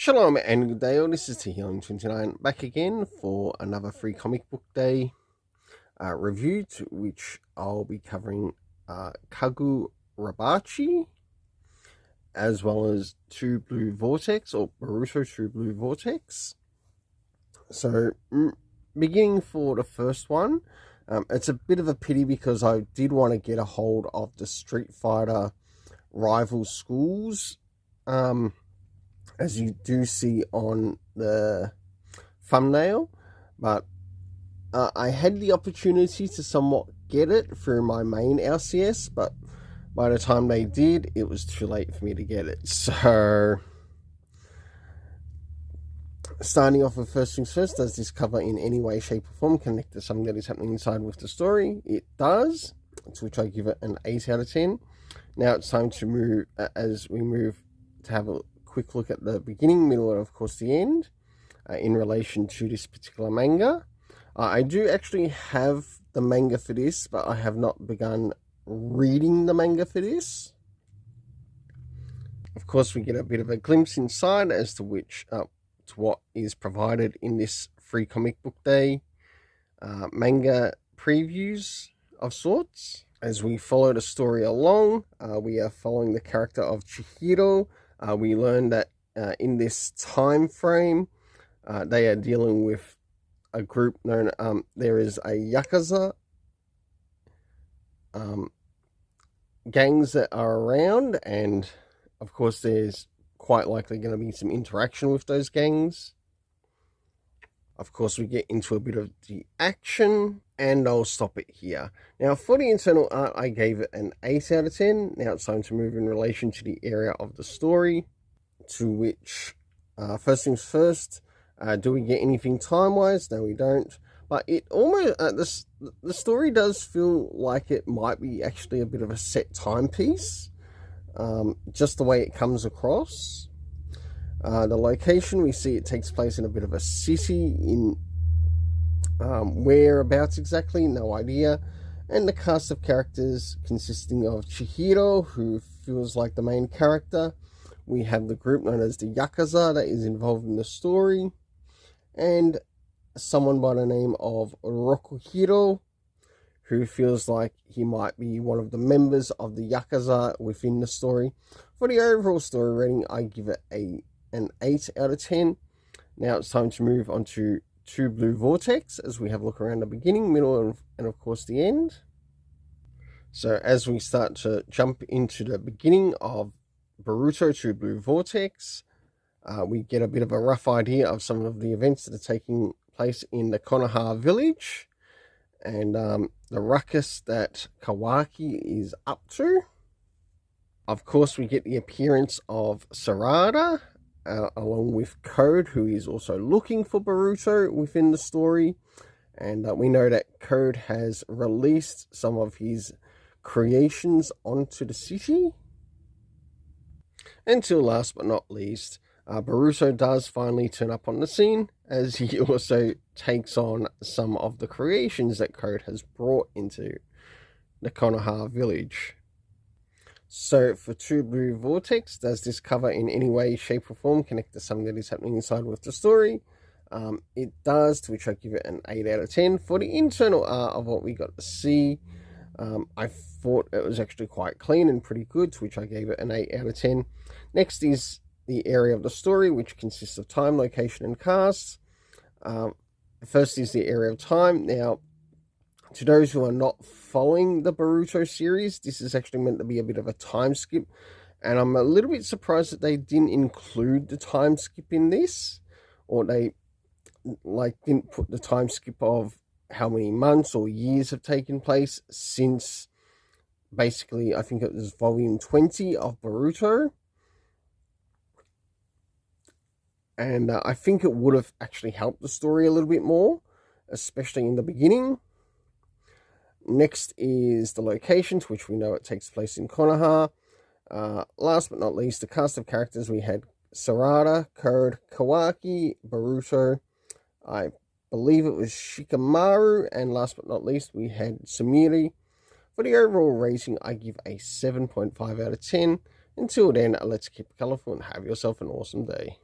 Shalom and good day, all. This is T-Healing29 back again for another free comic book day review, to which I'll be covering Kagurabachi, as well as True Blue Vortex, or Boruto True Blue Vortex. So, beginning for the first one, it's a bit of a pity because I did want to get a hold of the Street Fighter rival schools, as you do see on the thumbnail, but I had the opportunity to somewhat get it through my main LCS, but by the time they did, it was too late for me to get it. So, starting off with first things first, does this cover in any way, shape, or form connect to something that is happening inside with the story? It does, to which I give it an 8 out of 10. Now it's time to move, as we move to have a quick look at the beginning, middle, and of course the end in relation to this particular manga. I do actually have the manga for this, but I have not begun reading the manga for this. Of course, we get a bit of a glimpse inside as to which to what is provided in this free comic book day manga previews of sorts. As we follow the story along, we are following the character of Chihiro. We learn that in this time frame, they are dealing with a group known, there is a Yakuza gangs that are around, and of course there's quite likely going to be some interaction with those gangs. Of course, we get into a bit of the action, and I'll stop it here. Now, for the internal art, I gave it an 8 out of 10. Now it's time to move in relation to the area of the story, to which, first things first, do we get anything time-wise? No, we don't. But it almost, the story does feel like it might be actually a bit of a set timepiece, just the way it comes across. The location, we see it takes place in a bit of a city, in whereabouts exactly, no idea. And the cast of characters consisting of Chihiro, who feels like the main character. We have the group known as the Yakuza that is involved in the story, and someone by the name of Rokuhiro, who feels like he might be one of the members of the Yakuza within the story. For the overall story rating, I give it an 8 out of 10. Now it's time to move on to True Blue Vortex, as we have a look around the beginning, middle, and of course the end. So as we start to jump into the beginning of Boruto True Blue Vortex, we get a bit of a rough idea of some of the events that are taking place in the Konoha village, and the ruckus that Kawaki is up to. Of course, we get the appearance of Sarada, along with Code, who is also looking for Boruto within the story. And we know that Code has released some of his creations onto the city. Until last but not least, Boruto does finally turn up on the scene, as he also takes on some of the creations that Code has brought into the Konoha village. So, for True Blue Vortex, does this cover in any way, shape, or form connect to something that is happening inside with the story? It does, to which I give it an 8 out of 10. For the internal art of what we got to see, I thought it was actually quite clean and pretty good, to which I gave it an 8 out of 10. Next is the area of the story, which consists of time, location, and cast. First is the area of time. Now, to those who are not following the Boruto series, this is actually meant to be a bit of a time skip, and I'm a little bit surprised that they didn't include the time skip in this, or they didn't put the time skip of how many months or years have taken place since basically, I think it was volume 20 of Boruto. And I think it would have actually helped the story a little bit more, especially in the beginning. Next is the location, to which we know it takes place in Konoha. Last but not least, the cast of characters. We had Sarada, Code, Kawaki, Boruto, I believe it was Shikamaru, and last but not least, we had Sumiri. For the overall rating, I give a 7.5 out of 10. Until then, let's keep it colourful and have yourself an awesome day.